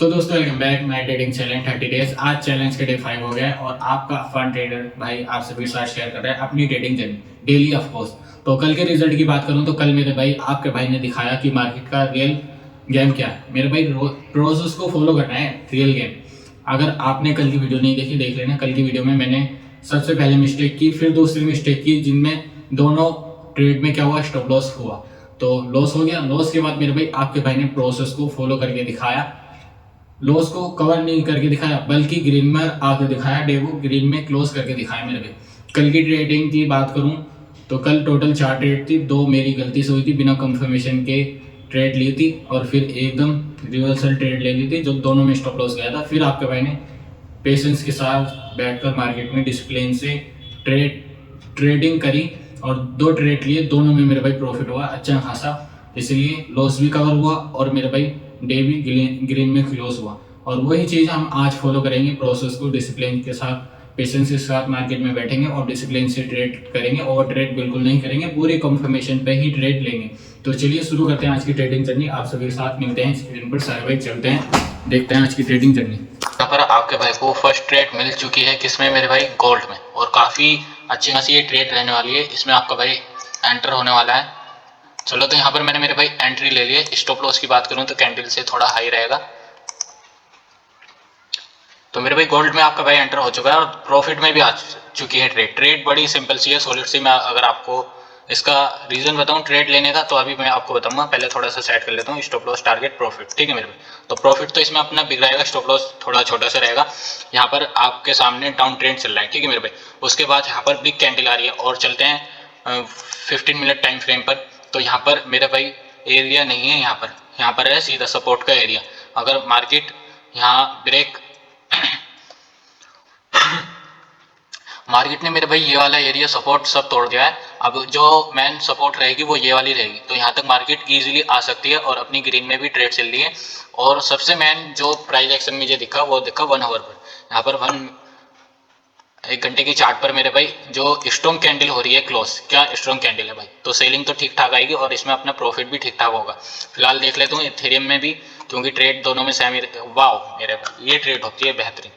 तो दोस्तों welcome back my trading challenge 30 days. आज चैलेंज के डे 5 हो गया है और आपका फन ट्रेडर भाई आप सभी के साथ शेयर कर रहा है अपनी trading journey daily of course. तो कल के रिजल्ट की बात करूं तो कल मेरे भाई आपके भाई ने दिखाया कि मार्केट का रियल गेम क्या है। मेरे भाई प्रोसेस को फॉलो करना है, रियल गेम। अगर आपने कल की वीडियो नहीं देखी देख लेना। कल की वीडियो में मैंने सबसे पहले मिस्टेक की, फिर दूसरी मिस्टेक की, जिनमें दोनों ट्रेड में क्या हुआ, स्टॉप लॉस हुआ। तो लॉस हो गया। लॉस के बाद मेरे भाई आपके भाई ने प्रोसेस को फॉलो करके दिखाया, लॉस को कवर नहीं करके दिखाया बल्कि ग्रीन में आकर दिखाया, डेवो ग्रीन में क्लोज करके दिखाया। मेरे भाई कल की ट्रेडिंग की बात करूं तो कल टोटल 4 ट्रेड थी, 2 मेरी गलती से हुई थी, बिना कंफर्मेशन के ट्रेड ली थी और फिर एकदम रिवर्सल ट्रेड ले ली थी जो दोनों में स्टॉप लॉस गया था। फिर आपके भाई ने पेशेंस के साथ बैठकर मार्केट में डिसिप्लिन से ट्रेडिंग करी और 2 ट्रेड लिए, दोनों में मेरे भाई प्रॉफिट हुआ अच्छा खासा। इसलिए लॉस भी कवर हुआ और मेरे भाई डे भी ग्रीन में क्लोज हुआ। और वही चीज़ हम आज फॉलो करेंगे, प्रोसेस को डिसिप्लिन के साथ पेशेंस के साथ मार्केट में बैठेंगे और डिसिप्लिन से ट्रेड करेंगे। ओवर ट्रेड बिल्कुल नहीं करेंगे, पूरी कंफर्मेशन पे ही ट्रेड लेंगे। तो चलिए शुरू करते हैं आज की ट्रेडिंग जर्नी। आप सभी के साथ मिलते हैं स्क्रीन पर, सारे भाई चलते हैं, देखते हैं आज की ट्रेडिंग जर्नी। यहाँ पर आपके भाई को फर्स्ट ट्रेड मिल चुकी है, किसमें मेरे भाई, गोल्ड में। और काफ़ी अच्छी खासी ये ट्रेड रहने वाली है, इसमें आपका भाई एंटर होने वाला है। चलो तो यहाँ पर मैंने मेरे भाई एंट्री ले ली है। स्टॉप लॉस की बात करूँ तो कैंडल से थोड़ा हाई रहेगा। तो मेरे भाई गोल्ड में आपका भाई एंटर हो चुका है और प्रॉफिट में भी आ चुकी है ट्रेड। ट्रेड बड़ी सिंपल सी है, सॉलिड सी। मैं अगर आपको इसका रीजन बताऊं ट्रेड लेने का तो अभी मैं आपको बताऊंगा। पहले थोड़ा सा सेट कर लेता हूँ स्टॉप लॉस, टारगेट, प्रॉफिट। ठीक है मेरे भाई। तो प्रॉफिट तो इसमें अपना बिग रहेगा, स्टॉप लॉस थोड़ा छोटा सा रहेगा। यहाँ पर आपके सामने डाउन ट्रेंड चल रहा है, ठीक है मेरे भाई। उसके बाद यहाँ पर बिग कैंडल आ रही है और चलते हैं 15 मिनट टाइम फ्रेम पर। तो यहाँ पर मेरे भाई एरिया नहीं है, यहाँ पर है सीधा सपोर्ट का एरिया। अगर मार्केट यहाँ ब्रेक मार्केट ने मेरे भाई ये वाला एरिया सपोर्ट सब तोड़ दिया है। अब जो मेन सपोर्ट रहेगी वो ये वाली रहेगी। तो यहाँ तक मार्केट इजीली आ सकती है और अपनी ग्रीन में भी ट्रेड चल रही है। और सबसे मेन जो प्राइस एक्शन मुझे दिखा वो दिखा 1 आवर पर। यहाँ पर 1 घंटे की चार्ट पर मेरे भाई जो स्ट्रॉन्ग कैंडल हो रही है क्लोज, क्या स्ट्रॉन्ग कैंडल है भाई। तो सेलिंग तो ठीक ठाक आएगी और इसमें अपना प्रॉफिट भी ठीक ठाक होगा। फिलहाल देख लेता हूँ इथेरियम में भी, क्योंकि ट्रेड दोनों में सेम। वाह मेरे भाई ये ट्रेड होती है बेहतरीन,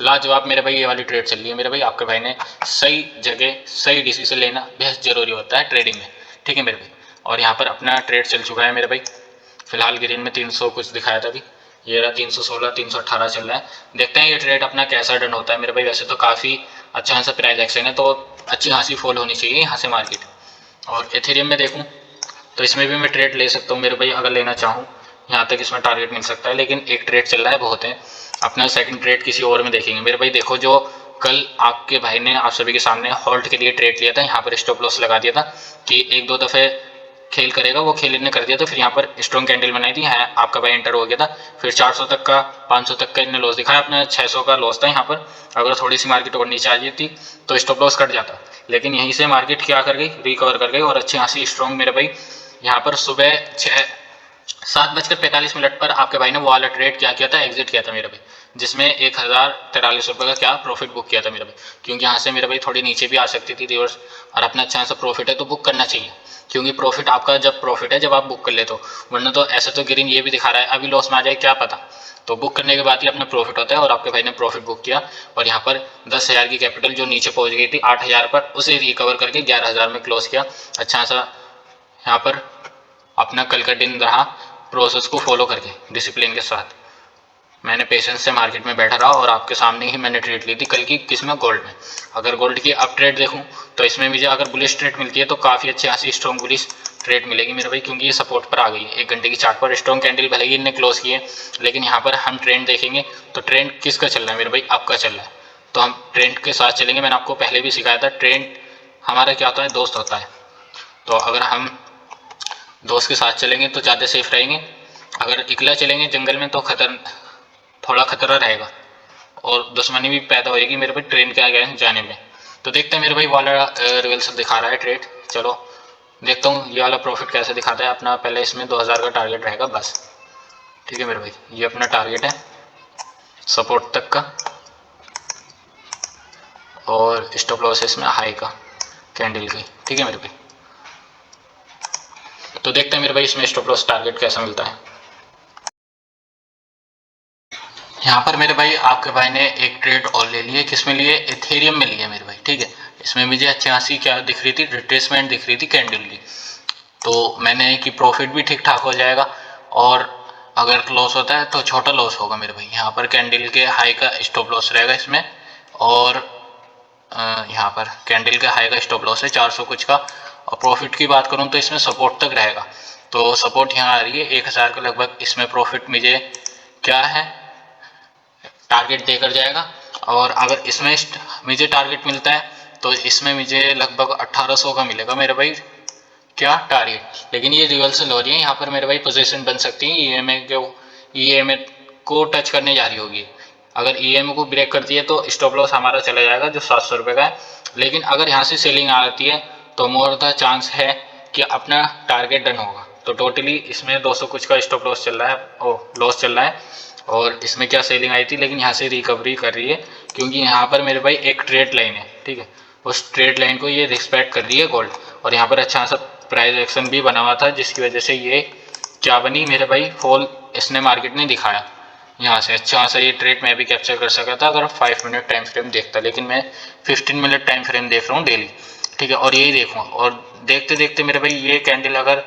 लाजवाब। मेरे भाई ये वाली ट्रेड चल रही है। मेरे भाई आपके भाई ने सही जगह सही डिसीजन लेना बेहद जरूरी होता है ट्रेडिंग में, ठीक है मेरे भाई। और यहाँ पर अपना ट्रेड चल चुका है मेरे भाई। फिलहाल ग्रीन में 300 कुछ दिखाया था अभी, ये रहा 316 318 चल रहा है। देखते हैं ये ट्रेड अपना कैसा डन होता है मेरे भाई। वैसे तो काफ़ी अच्छा खासा प्राइस एक्शन है, तो अच्छी खासी फॉल होनी चाहिए यहाँ से मार्केट। और एथेरियम में देखूँ तो इसमें भी मैं ट्रेड ले सकता हूँ मेरे भाई, अगर लेना चाहूँ। यहाँ तक इसमें टारगेट मिल सकता है, लेकिन एक ट्रेड चल रहा है, बहुत है। अपना सेकंड ट्रेड किसी और में देखेंगे मेरे भाई। देखो जो कल आपके भाई ने आप सभी के सामने होल्ड के लिए ट्रेड लिया था, यहाँ पर स्टॉप लॉस लगा दिया था कि 1-2 दफ़े खेल करेगा, वो खेल इन्हें कर दिया था। फिर यहाँ पर स्ट्रॉन्ग कैंडल बनाई थी, है आपका भाई एंटर हो गया था। फिर 400 तक का 500 तक का इन्हें लॉस दिखाया, अपना 600 का लॉस था यहाँ पर। अगर थोड़ी सी मार्केट और नीचे आ जाती तो स्टॉप लॉस कट जाता, लेकिन यहीं से मार्केट क्या कर गई, रिकवर कर गई और अच्छी खासी स्ट्रॉन्ग मेरे भाई। यहाँ पर सुबह 7:45 पर आपके भाई ने वो वाला ट्रेड क्या किया था, एग्जिट किया था मेरे भाई, जिसमें 1043 रुपये का क्या प्रॉफिट बुक किया था मेरे भाई। क्योंकि यहाँ से मेरे भाई थोड़ी नीचे भी आ सकती थी रिवर्स, और अपना अच्छा सा प्रॉफिट है तो बुक करना चाहिए। क्योंकि प्रॉफिट आपका जब प्रॉफिट है जब आप बुक कर ले तो, वरना तो ऐसा तो ग्रीन ये भी दिखा रहा है अभी लॉस में आ जाए क्या पता। तो बुक करने के बाद ही अपना प्रॉफिट होता है और आपके भाई ने प्रॉफिट बुक किया। और यहाँ पर 10,000 की कैपिटल जो नीचे पहुंच गई थी 8,000 पर, उसे रिकवर करके 11,000 में क्लोज किया। अच्छा सा यहाँ पर अपना कल का दिन रहा, प्रोसेस को फॉलो करके डिसिप्लिन के साथ मैंने पेशेंस से मार्केट में बैठा रहा और आपके सामने ही मैंने ट्रेड ली थी कल की, किसमें, गोल्ड में। अगर गोल्ड की अब ट्रेड देखूं तो इसमें मुझे अगर बुलिश ट्रेड मिलती है तो काफ़ी अच्छी खासी स्ट्रॉन्ग बुलिश ट्रेड मिलेगी मेरे भाई, क्योंकि ये सपोर्ट पर आ गई है। 1 घंटे की चार्ट पर स्ट्रॉन्ग कैंडल भले ही इन्हें क्लोज किए, लेकिन यहाँ पर हम ट्रेंड देखेंगे तो ट्रेंड किसका चल रहा है मेरे भाई, आपका चल रहा है। तो हम ट्रेंड के साथ चलेंगे। मैंने आपको पहले भी सिखाया था ट्रेंड हमारा क्या होता है, दोस्त होता है। तो अगर हम दोस्त के साथ चलेंगे तो ज़्यादा सेफ रहेंगे। अगर इकला चलेंगे जंगल में तो थोड़ा खतरा रहेगा और दुश्मनी भी पैदा होएगी मेरे भाई ट्रेन के आगे जाने में। तो देखते हैं मेरे भाई वाला रिवर्सल दिखा रहा है ट्रेड। चलो देखता हूँ ये वाला प्रॉफिट कैसे दिखाता है अपना। पहले इसमें 2000 का टारगेट रहेगा बस, ठीक है मेरे भाई। ये अपना टारगेट है सपोर्ट तक का, और स्टॉप लॉस इसमें हाई का कैंडल की, ठीक है मेरे भाई। तो देखते हैं मेरे भाई इसमें स्टॉप लॉस टारगेट कैसा मिलता है। यहाँ पर मेरे भाई आपके भाई ने एक ट्रेड और ले लिए, किसमें लिए, इथेरियम में लिए मेरे भाई, ठीक है। इसमें मुझे अच्छी खासी क्या दिख रही थी, रिट्रेसमेंट दिख रही थी कैंडल की, तो मैंने कि प्रॉफिट भी ठीक ठाक हो जाएगा, और अगर लॉस होता है तो छोटा लॉस होगा मेरे भाई। यहाँ पर कैंडल के हाई का स्टॉप लॉस रहेगा इसमें, और यहाँ पर कैंडल का हाई का स्टॉप लॉस है 400 कुछ का, और प्रॉफिट की बात करूँ तो इसमें सपोर्ट तक रहेगा, तो सपोर्ट यहाँ आ रही है 1000 के लगभग, इसमें प्रॉफिट मुझे क्या है टारगेट देकर जाएगा, और अगर इसमें मुझे टारगेट मिलता है तो इसमें मुझे लगभग 1800 का मिलेगा मेरे भाई क्या टारगेट। लेकिन ये रिवर्सल हो रही है, यहाँ पर मेरे भाई पोजीशन बन सकती है ईएमए को टच करने जा रही होगी। अगर ईएमए को ब्रेक करती है तो स्टॉप लॉस हमारा चला जाएगा जो 700 रुपये का है, लेकिन अगर यहाँ से सेलिंग आती है तो मोर द चांस है कि अपना टारगेट डन होगा। तो टोटली इसमें 200 कुछ का स्टॉप लॉस चल रहा है, लॉस चल रहा है, और इसमें क्या सेलिंग आई थी, लेकिन यहाँ से रिकवरी कर रही है, क्योंकि यहाँ पर मेरे भाई एक ट्रेड लाइन है, ठीक है, उस ट्रेड लाइन को ये रिस्पेक्ट कर रही है गोल्ड, और यहाँ पर अच्छा सा प्राइस एक्शन भी बना हुआ था, जिसकी वजह से ये क्या बनी मेरे भाई, फॉल इसने मार्केट ने दिखाया। यहाँ से अच्छा सा ये ट्रेड मैं भी कैप्चर कर सका था अगर 5 मिनट टाइम फ्रेम देखता, लेकिन मैं 15 मिनट टाइम फ्रेम देख रहा हूँ डेली, ठीक है, और यही देखूँ, और देखते देखते मेरे भाई ये कैंडल अगर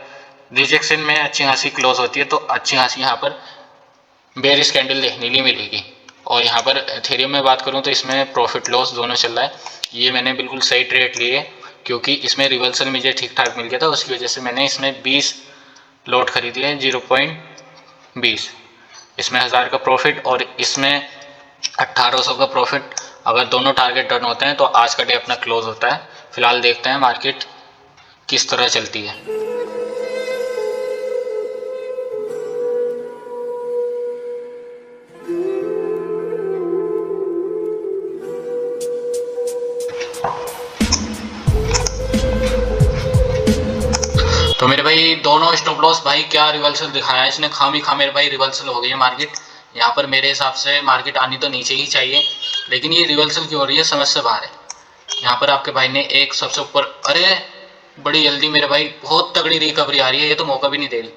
रिजेक्शन में अच्छी खासी क्लोज होती है तो अच्छी खासी यहाँ पर बेरिश कैंडल देखने लिए मिलेगी। और यहाँ पर एथेरियम में बात करूँ तो इसमें प्रॉफिट लॉस दोनों चल रहा है, ये मैंने बिल्कुल सही ट्रेड लिए, क्योंकि इसमें रिवर्सल मुझे ठीक ठाक मिल गया था, उसकी वजह से मैंने इसमें 20 लॉट खरीदी है 0.20, इसमें 1000 का प्रॉफिट और इसमें 1800 का प्रॉफिट। अगर दोनों टारगेट डन होते हैं तो आज का डे अपना क्लोज होता है। फिलहाल देखते हैं मार्केट किस तरह चलती है। तो मेरे भाई दोनों स्टॉप लॉस भाई क्या रिवर्सल दिखाया इसने, खामी खा मेरे भाई रिवर्सल हो गई है मार्केट। यहाँ पर मेरे हिसाब से मार्केट आनी तो नीचे ही चाहिए, लेकिन ये रिवर्सल क्यों हो रही है समझ से बाहर है। यहाँ पर आपके भाई ने एक सबसे ऊपर, अरे बड़ी जल्दी मेरे भाई बहुत तगड़ी रिकवरी आ रही है, ये तो मौका भी नहीं दे रही।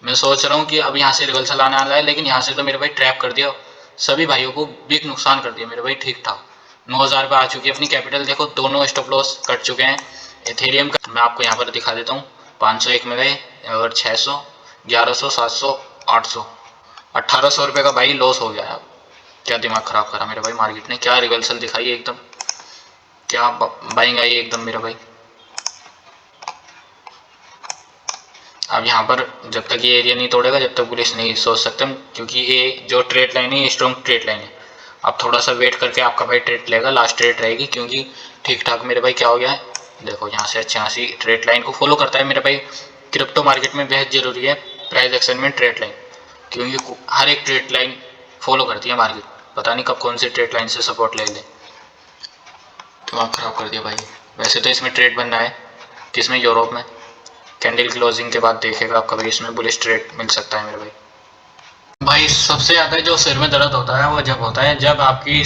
मैं सोच रहा हूँ कि अब यहाँ से रिवर्सल आने वाला है, लेकिन यहाँ से तो मेरे भाई ट्रैप कर दिया, सभी भाइयों को बिग नुकसान कर दिया मेरे भाई। ठीक ठाक 9000 पे आ चुकी है अपनी कैपिटल, देखो दोनों स्टॉप लॉस कट चुके हैं। एथेरियम का मैं आपको यहाँ पर दिखा देता हूँ, 501 में गए और 600, 1100, 700, 800, 1800 रुपये का भाई लॉस हो गया। क्या दिमाग खराब करा मेरे भाई मार्केट ने, क्या रिवर्सल दिखाई एकदम, क्या बाइंग आई एकदम मेरा भाई। अब यहाँ पर जब तक ये एरिया नहीं तोड़ेगा जब तक बुलिश नहीं सोच सकते हम, क्योंकि ये जो ट्रेड लाइन है ये स्ट्रॉन्ग ट्रेड लाइन है। अब थोड़ा सा वेट करके आपका भाई ट्रेड लेगा, लास्ट ट्रेड रहेगी, क्योंकि ठीक ठाक मेरे भाई क्या हो गया है, देखो यहाँ से अच्छी खासी ट्रेड लाइन को फॉलो करता है मेरे भाई। क्रिप्टो मार्केट में बेहद जरूरी है प्राइस एक्शन में ट्रेड लाइन, क्योंकि हर एक ट्रेड लाइन फॉलो करती है मार्केट, पता नहीं कब कौन सी ट्रेड लाइन से सपोर्ट ले ले। दिमाग खराब कर दिया भाई। वैसे तो इसमें ट्रेड बन रहा है, किसमें, यूरोप में, कैंडल क्लोजिंग के बाद देखेगा आपका भाई इसमें बुलिश ट्रेड मिल सकता है मेरे भाई। भाई सबसे ज़्यादा जो सिर में दर्द होता है वो जब होता है जब आपकी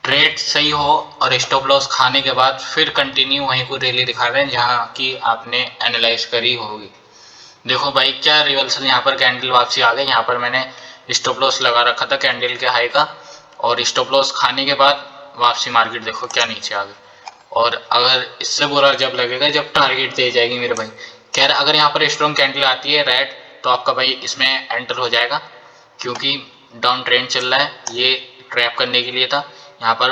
ट्रेड सही हो और स्टॉप लॉस खाने के बाद फिर कंटिन्यू वहीं को रैली दिखा रहे हैं जहाँ की आपने एनालाइज करी होगी। देखो भाई क्या रिवर्सल, यहाँ पर कैंडल वापसी आ गई, यहाँ पर मैंने स्टॉप लॉस लगा रखा था कैंडल के हाई का, और स्टॉप लॉस खाने के बाद वापसी मार्केट देखो क्या नीचे आ गई। और अगर इससे बुरा जब लगेगा जब टारगेट दे जाएगी मेरे भाई। खैर अगर यहाँ पर स्ट्रॉन्ग कैंडल आती है रेड तो आपका भाई इसमें एंटर हो जाएगा, क्योंकि डाउन ट्रेंड चल रहा है, ये ट्रैप करने के लिए था। यहाँ पर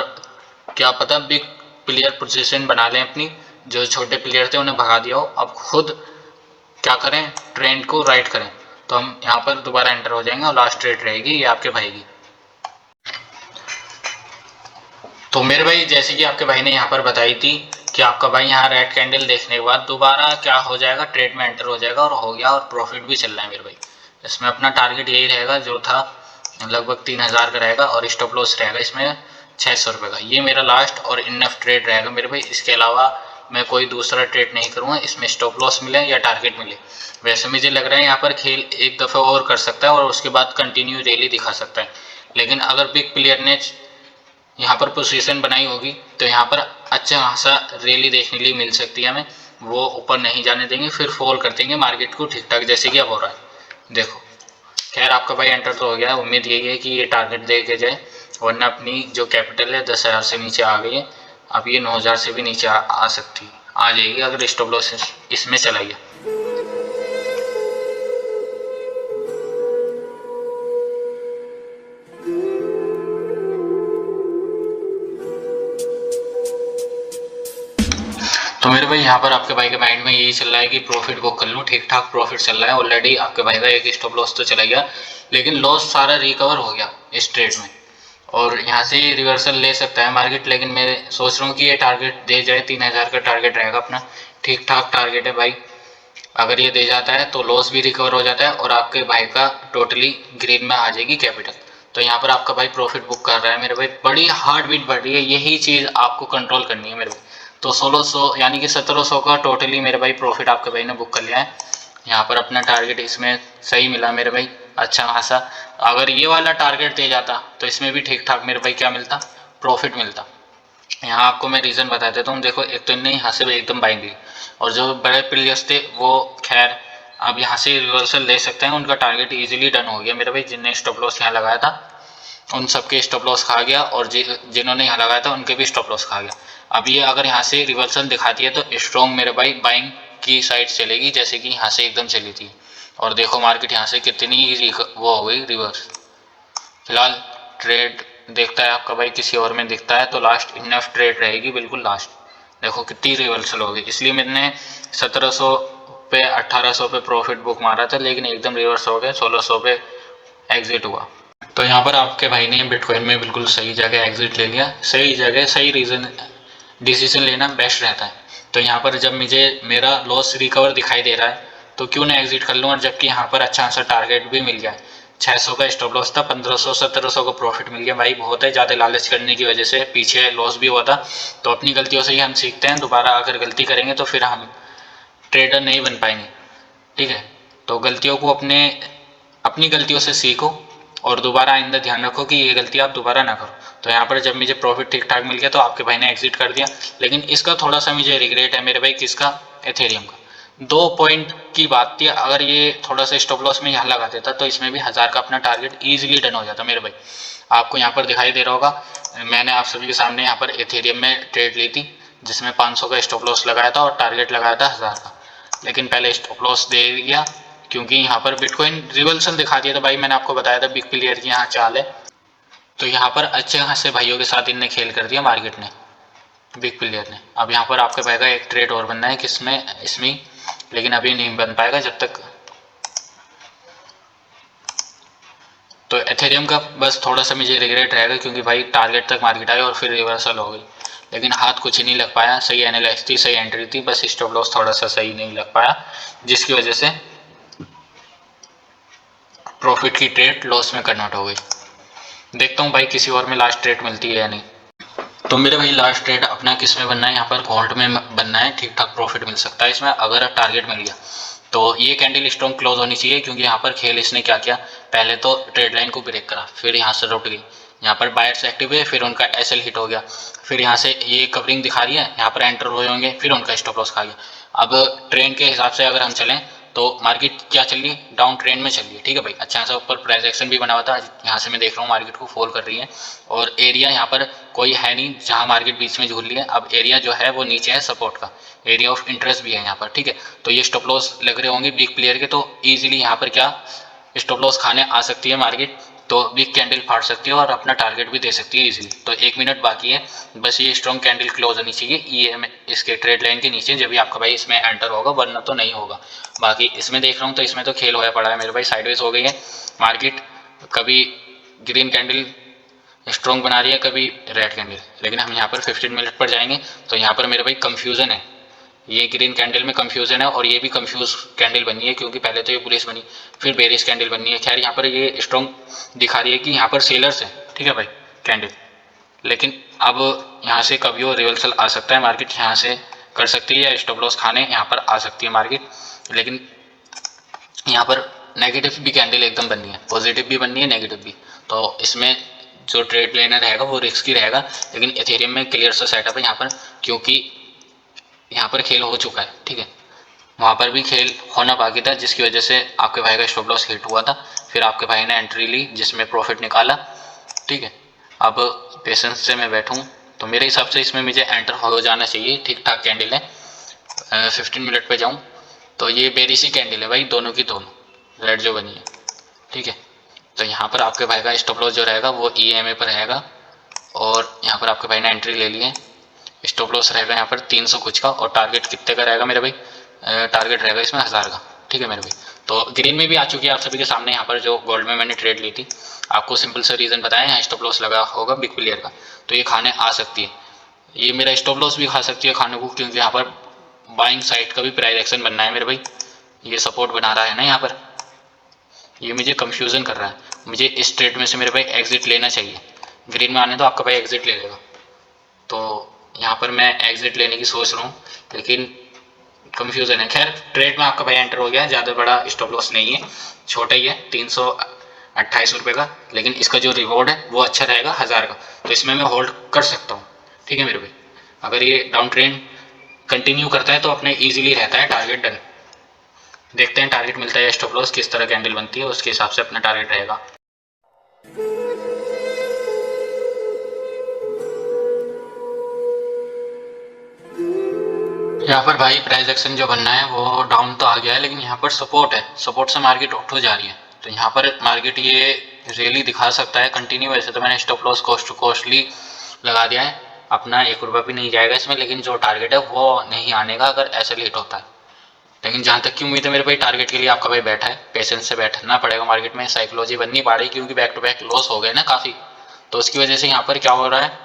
क्या पता बिग प्लेयर पोजीशन बना लें अपनी, जो छोटे प्लेयर थे उन्हें भगा दिया हो, अब खुद क्या करें ट्रेंड को राइट करें, तो हम यहाँ पर दोबारा एंटर हो जाएंगे और लास्ट ट्रेड रहेगी ये आपके भाई की। तो मेरे भाई जैसे कि आपके भाई ने यहाँ पर बताई थी कि आपका भाई यहाँ रेड कैंडल देखने के बाद दोबारा क्या हो जाएगा, ट्रेड में एंटर हो जाएगा, और हो गया, और प्रॉफिट भी चल रहा है मेरे भाई। इसमें अपना टारगेट यही रहेगा जो था लगभग 3000 का रहेगा, और स्टॉप लॉस रहेगा इसमें 600 रुपये का। ये मेरा लास्ट और इनफ ट्रेड रहेगा मेरे भाई, इसके अलावा मैं कोई दूसरा ट्रेड नहीं करूँगा, इसमें स्टॉप लॉस मिले या टारगेट मिले। वैसे मुझे लग रहा है यहाँ पर खेल एक दफ़ा और कर सकता है और उसके बाद कंटिन्यू रैली दिखा सकता है, लेकिन अगर बिग प्लेयर ने यहाँ पर पोजीशन बनाई होगी तो यहाँ पर अच्छा खासा रैली देखने के लिए मिल सकती है हमें। वो ऊपर नहीं जाने देंगे, फिर फॉल कर देंगे मार्केट को ठीक ठाक, जैसे कि अब हो रहा है। देखो खैर आपका भाई एंटर तो हो गया, उम्मीद यही है कि ये टारगेट दे के जाए, वरना अपनी जो कैपिटल है 10,000 से नीचे आ गई है, अब ये 9,000 से भी नीचे आ सकती है, आ जाएगी अगर स्टॉप लॉस इसमें चला गया। तो मेरे भाई यहाँ पर आपके भाई के माइंड में यही चल रहा है कि प्रॉफिट बुक कर लूँ, ठीक ठाक प्रॉफिट चल रहा है, ऑलरेडी आपके भाई का एक स्टॉप लॉस तो चला गया, लेकिन लॉस सारा रिकवर हो गया इस ट्रेड में, और यहाँ से रिवर्सल ले सकता है मार्केट। लेकिन मैं सोच रहा हूँ कि ये टारगेट दे जाए, 3,000 का टारगेट रहेगा अपना, ठीक ठाक टारगेट है भाई। अगर ये दे जाता है तो लॉस भी रिकवर हो जाता है और आपके भाई का टोटली ग्रीन में आ जाएगी कैपिटल। तो यहाँ पर आपका भाई प्रॉफिट बुक कर रहा है मेरे भाई, बड़ी हार्ट बीट बढ़ रही है, यही चीज़ आपको कंट्रोल करनी है मेरे भाई। तो 1600 यानी कि 1700 का टोटली मेरे भाई प्रॉफिट आपके भाई ने बुक कर लिया है। यहाँ पर अपना टारगेट इसमें सही मिला मेरे भाई, अच्छा खासा। अगर ये वाला टारगेट दे जाता तो इसमें भी ठीक ठाक मेरे भाई क्या मिलता, प्रॉफिट मिलता। यहाँ आपको मैं रीज़न बता देता हूँ, देखो एक तो इनने यहाँ से भी एकदम बाइंग ली, और जो बड़े प्लेयर्स थे वो खैर अब यहाँ से रिवर्सल ले सकते हैं, उनका टारगेट इजीली डन हो गया मेरे भाई। जिनने स्टॉप लॉस यहाँ लगाया था उन सबके स्टॉप लॉस खा गया, और जिन्होंने यहाँ लगाया था उनके भी स्टॉप लॉस खा गया। अब ये अगर यहाँ से रिवर्सल दिखाती है तो स्ट्रॉन्ग मेरे भाई बाइंग की साइड चलेगी, जैसे कि यहाँ से एकदम चली थी, और देखो मार्केट यहाँ से कितनी वो हो गई रिवर्स। फिलहाल ट्रेड देखता है आपका भाई किसी और में दिखता है तो लास्ट इनफ ट्रेड रहेगी, बिल्कुल लास्ट। देखो कितनी रिवर्सल हो गई, इसलिए मैंने 1700 पे 1800 पे प्रॉफिट बुक मारा था, लेकिन एकदम रिवर्स हो गया, 1600 पे एग्जिट हुआ। तो यहाँ पर आपके भाई ने बिटकॉइन में बिल्कुल सही जगह एग्जिट ले लिया, सही जगह सही रीज़न, डिसीजन लेना बेस्ट रहता है। तो यहाँ पर जब मुझे मेरा लॉस रिकवर दिखाई दे रहा है तो क्यों ना एग्जिट कर लूँ, और जबकि यहाँ पर अच्छा सा टारगेट भी मिल गया, 600 का स्टॉप लॉस था, 1500 1700 का प्रॉफिट मिल गया भाई। बहुत है, ज़्यादा लालच करने की वजह से पीछे लॉस भी हुआ था। तो अपनी गलतियों से ही हम सीखते हैं, दोबारा अगर गलती करेंगे तो फिर हम ट्रेडर नहीं बन पाएंगे, ठीक है। तो गलतियों को अपनी गलतियों से सीखो, और दोबारा आइंदा ध्यान रखो कि ये गलती आप दोबारा ना करो। तो यहाँ पर जब मुझे प्रॉफिट ठीक ठाक मिल गया तो आपके भाई ने एग्जिट कर दिया, लेकिन इसका थोड़ा सा मुझे रिग्रेट है मेरे भाई। किसका? एथेरियम का। 2 पॉइंट की बात थी, अगर ये थोड़ा सा स्टॉप लॉस में यहाँ लगा देता तो इसमें भी 1000 का अपना टारगेट ईजिली डन हो जाता मेरे भाई। आपको यहाँ पर दिखाई दे रहा होगा, मैंने आप सभी के सामने यहाँ पर एथेरियम में ट्रेड ली थी, जिसमें 500 का स्टॉप लॉस लगाया था और टारगेट लगाया था 1000 का, लेकिन पहले स्टॉप लॉस दे दिया क्योंकि यहाँ पर बिटकॉइन रिवर्सल दिखा दिया था भाई। मैंने आपको बताया था बिग प्लेयर की यहाँ चाल है, तो यहाँ पर अच्छे खासे भाइयों के साथ इनने खेल कर दिया मार्केट ने, बिग प्लेयर ने। अब यहाँ पर आपके भाई का एक ट्रेड और बनना है किसमें, इसमें, लेकिन अभी नहीं बन पाएगा जब तक। तो एथेरियम का बस थोड़ा सा मुझे रिग्रेट रहेगा क्योंकि भाई टारगेट तक मार्केट आई और फिर रिवर्सल हो गई, लेकिन हाथ कुछ नहीं लग पाया। सही एनालाइज थी, सही एंट्री थी, बस स्टॉप लॉस थोड़ा सा सही नहीं लग पाया, जिसकी वजह से प्रॉफिट की ट्रेड लॉस में कन्वर्ट हो गई। देखता हूँ भाई किसी और में लास्ट ट्रेड मिलती है या नहीं। तो मेरे भाई लास्ट ट्रेड अपना किस में बनना है, यहाँ पर गोल्ड में बनना है, ठीक ठाक प्रॉफिट मिल सकता है इसमें अगर टारगेट मिल गया। तो ये कैंडल स्ट्रॉन्ग क्लोज होनी चाहिए, क्योंकि यहाँ पर खेल इसने क्या किया, पहले तो ट्रेड लाइन को ब्रेक करा, फिर यहाँ से रुट गई, यहाँ पर बायर्स एक्टिव हुए, फिर उनका एसएल हिट हो गया, फिर यहाँ से ये कवरिंग दिखा रही है, यहाँ पर एंटर हुए होंगे, फिर उनका स्टॉप लॉस खा गया। अब ट्रेंड के हिसाब से अगर हम चलें तो मार्केट क्या चल रही है, डाउन ट्रेंड में चल रही है, ठीक है भाई। अच्छा सा ऊपर प्राइस एक्शन भी बना हुआ था, यहाँ से मैं देख रहा हूँ मार्केट को फॉल कर रही है, और एरिया यहाँ पर कोई है नहीं जहाँ मार्केट बीच में झूल रही है। अब एरिया जो है वो नीचे है सपोर्ट का, एरिया ऑफ इंटरेस्ट भी है यहाँ पर, ठीक है। तो ये स्टॉप लॉस लग रहे होंगे बिग प्लेयर के, तो ईजिली यहाँ पर क्या स्टॉप लॉस खाने आ सकती है मार्केट, तो बिग कैंडल फाड़ सकती है और अपना टारगेट भी दे सकती है इजीली। तो 1 मिनट बाकी है, बस ये स्ट्रॉन्ग कैंडल क्लोज होनी चाहिए ये इसके ट्रेड लाइन के नीचे, जब भी आपका भाई इसमें एंटर होगा, वरना तो नहीं होगा। बाकी इसमें देख रहा हूँ तो इसमें तो खेल होया पड़ा है मेरे भाई, साइडवेज हो गई है मार्केट, कभी ग्रीन कैंडल स्ट्रॉन्ग बना रही है, कभी रेड कैंडल। लेकिन हम यहाँ पर 15 मिनट पर जाएंगे तो यहाँ पर मेरे भाई कंफ्यूजन है, ये ग्रीन कैंडल में कंफ्यूजन है, और ये भी कंफ्यूज कैंडल बनी है, क्योंकि पहले तो ये बुलिश बनी फिर बेरिश कैंडल बनी है। खैर यहाँ पर ये स्ट्रॉन्ग दिखा रही है कि यहाँ पर सेलर्स है, ठीक है भाई कैंडल, लेकिन अब यहाँ से कभी वो रिवर्सल आ सकता है, मार्केट यहाँ से कर सकती है या स्टॉप लॉस खाने यहाँ पर आ सकती है मार्केट। लेकिन यहाँ पर नेगेटिव भी कैंडल एकदम बननी है, पॉजिटिव भी बननी है, नेगेटिव भी। तो इसमें जो ट्रेड लेना रहेगा वो रिस्की रहेगा, लेकिन एथेरियम में क्लियर सा सेटअप है यहाँ पर, क्योंकि यहाँ पर खेल हो चुका है, ठीक है। वहाँ पर भी खेल होना बाकी था, जिसकी वजह से आपके भाई का स्टॉप लॉस हिट हुआ था। फिर आपके भाई ने एंट्री ली जिसमें प्रॉफिट निकाला, ठीक है। अब पेशेंस से मैं बैठूँ तो मेरे हिसाब से इसमें मुझे एंटर हो जाना चाहिए, ठीक ठाक कैंडल है। 15 मिनट पे जाऊँ तो ये बेरिश कैंडल है भाई, दोनों की दोनों रेड जो बनी है, ठीक है। तो यहाँ पर आपके भाई का स्टॉप लॉस जो रहेगा वो EMA पर रहेगा, और यहाँ पर आपके भाई ने एंट्री ले ली है। स्टॉप लॉस रहेगा यहाँ पर 300 कुछ का, और टारगेट कितने का रहेगा मेरे भाई, टारगेट रहेगा इसमें 1000 का, ठीक है मेरे भाई। तो ग्रीन में भी आ चुकी है आप सभी के सामने, यहाँ पर जो गोल्ड में मैंने ट्रेड ली थी, आपको सिंपल सा रीज़न बताया, यहाँ स्टॉप लॉस लगा होगा बिग प्लेयर का, तो ये खाने आ सकती है, ये मेरा स्टॉप लॉस भी खा सकती है खाने को, क्योंकि यहाँ पर बाइंग साइड का भी प्राइस एक्शन बनना है मेरे भाई। ये सपोर्ट बना रहा है ना यहाँ पर, ये मुझे कंफ्यूजन कर रहा है, मुझे इस ट्रेड में से मेरे भाई एग्जिट लेना चाहिए। ग्रीन में आने तो आपका भाई एग्जिट ले लेगा, तो यहाँ पर मैं एग्जिट लेने की सोच रहा हूँ, लेकिन कंफ्यूजन है। खैर ट्रेड में आपका भाई एंटर हो गया, ज़्यादा बड़ा स्टॉप लॉस नहीं है, छोटा ही है 328 रुपये का, लेकिन इसका जो रिवॉर्ड है वो अच्छा रहेगा 1000 का, तो इसमें मैं होल्ड कर सकता हूँ, ठीक है मेरे भाई। अगर ये डाउन ट्रेंड कंटिन्यू करता है तो अपने ईजिली रहता है टारगेट डन। देखते हैं टारगेट मिलता है स्टॉप लॉस किस तरह कैंडल बनती है, उसके हिसाब से अपना टारगेट रहेगा। यहाँ पर भाई प्राइस एक्शन जो बनना है वो डाउन तो आ गया है, लेकिन यहाँ पर सपोर्ट है, सपोर्ट से मार्केट उठ जा रही है, तो यहाँ पर मार्केट ये रैली दिखा सकता है कंटिन्यू। वैसे तो मैंने stop loss cost to costly लगा दिया है, अपना 1 रुपया भी नहीं जाएगा इसमें, लेकिन जो टारगेट है वो नहीं आने का अगर ऐसे लेट होता है। लेकिन जहाँ तक की उम्मीद है मेरे भाई, टारगेट के लिए आपका भाई बैठा है, पेशेंस से बैठना पड़ेगा मार्केट में, साइकोलॉजी बननी पड़ रही, क्योंकि बैक टू बैक लॉस हो गए ना काफ़ी, तो उसकी वजह से यहाँ पर क्या हो रहा है,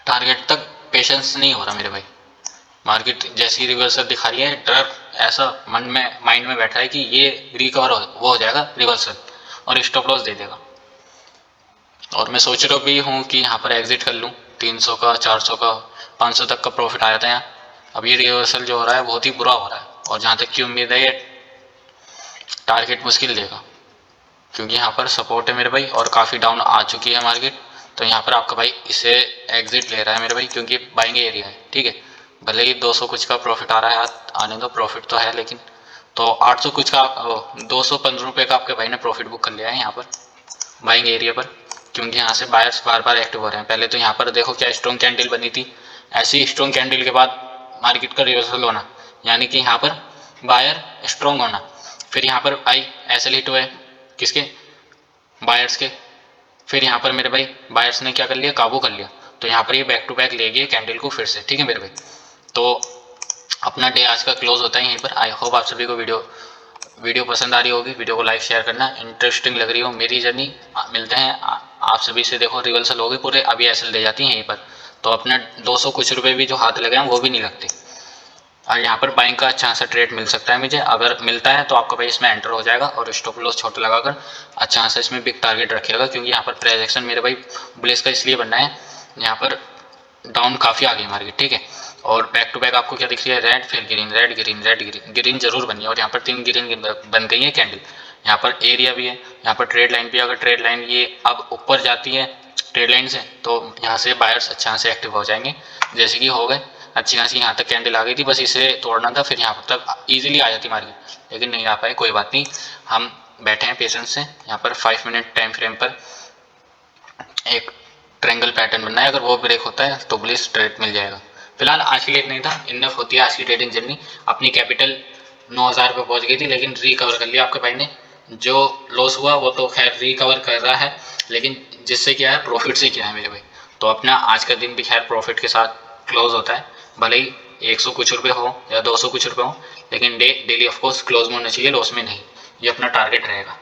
टारगेट तक पेशेंस नहीं हो रहा मेरे भाई। मार्केट जैसी रिवर्सल दिखा रही है, डर ऐसा मन में माइंड में बैठा है कि ये रिकवर वो हो जाएगा रिवर्सल और स्टॉप लॉस दे देगा, और मैं सोच रहा भी हूँ कि यहाँ पर एग्जिट कर लूँ। 300 का, 400 का, 500 तक का प्रॉफिट आया था यहाँ। अब ये रिवर्सल जो हो रहा है बहुत ही बुरा हो रहा है, और जहाँ तक की उम्मीद है ये टारगेट मुश्किल देगा, क्योंकि यहाँ पर सपोर्ट है मेरे भाई और काफ़ी डाउन आ चुकी है मार्केट। तो यहाँ पर आपका भाई इसे एग्जिट ले रहा है मेरे भाई, क्योंकि बाइंग एरिया है, ठीक है। भले ही 200 कुछ का प्रॉफिट आ रहा है, आने दो, प्रॉफिट तो है, लेकिन तो 800 कुछ का 215 रुपये का आपके भाई ने प्रॉफिट बुक कर लिया है यहाँ पर बाइंग एरिया पर, क्योंकि यहाँ से बायर्स बार बार एक्टिव हो रहे हैं। पहले तो यहाँ पर देखो क्या स्ट्रॉन्ग कैंडल बनी थी, ऐसी स्ट्रॉन्ग कैंडल के बाद मार्केट का रिवर्सल होना, यानी कि यहाँ पर बायर स्ट्रॉन्ग होना, फिर यहाँ पर आई ऐसे हिट हुए किसके, बायर्स के, फिर यहाँ पर मेरे भाई बायर्स ने क्या कर लिया, काबू कर लिया, तो यहाँ पर ये बैक टू बैक ले गए कैंडल को फिर से, ठीक है मेरे भाई। तो अपना डे आज का क्लोज होता है यहीं पर। आई होप आप सभी को वीडियो पसंद आ रही होगी, वीडियो को लाइक शेयर करना, इंटरेस्टिंग लग रही हो मेरी जर्नी। मिलते हैं आप सभी से। देखो रिवर्सल हो गई पूरे, अभी एसएल दे जाती है यहीं पर, तो अपने 200 कुछ रुपये भी जो हाथ लगे हैं वो भी नहीं लगते, और यहाँ पर बाइंग का अच्छा सा ट्रेड मिल सकता है मुझे। अगर मिलता है तो आपका भाई इसमें एंटर हो जाएगा, और स्टॉप लॉस छोटा लगाकर अच्छा सा इसमें बिग टारगेट रखिएगा, क्योंकि यहाँ पर प्राइस एक्शन मेरे भाई बुलिश का इसलिए बनना है, यहाँ पर डाउन काफ़ी आ गई मार्केट, ठीक है। और बैक टू बैक आपको क्या दिख रही है, रेड फिर green, red green, red green, green जरूर बनी है, और यहाँ पर 3 ग्रीन बन गई है कैंडल। यहाँ पर एरिया भी है, यहाँ पर ट्रेड लाइन भी, अगर ट्रेड लाइन ये अब ऊपर जाती है ट्रेड लाइन से, तो यहाँ से बायर्स अच्छा से एक्टिव हो जाएंगे, जैसे कि हो गए। अच्छी खासी यहाँ तक कैंडल आ गई थी, बस इसे तोड़ना था, फिर यहाँ तक ईजिली आ जाती मार्केट, लेकिन नहीं आ पाए, कोई बात नहीं। हम बैठे हैं पेशेंस से। यहाँ पर 5 मिनट टाइम फ्रेम पर एक ट्रायंगल पैटर्न बनना है, अगर वो ब्रेक होता है तो बुलिश ट्रेड मिल जाएगा। फिलहाल आज के लिए इतना ही था, इनफ होती है आज की ट्रेडिंग जर्नी। अपनी कैपिटल 9000 पे पहुंच गई थी, लेकिन रिकवर कर लिया आपके भाई ने। जो लॉस हुआ वो तो खैर रिकवर कर रहा है, लेकिन जिससे क्या है, प्रॉफिट से क्या है मेरे भाई। तो अपना आज का दिन भी खैर प्रॉफिट के साथ क्लोज होता है, भले ही 100 कुछ रुपये हो या 200 कुछ रुपये हो, लेकिन डेली ऑफकोर्स क्लोज में होना चाहिए, लॉस में नहीं। ये अपना टारगेट रहेगा।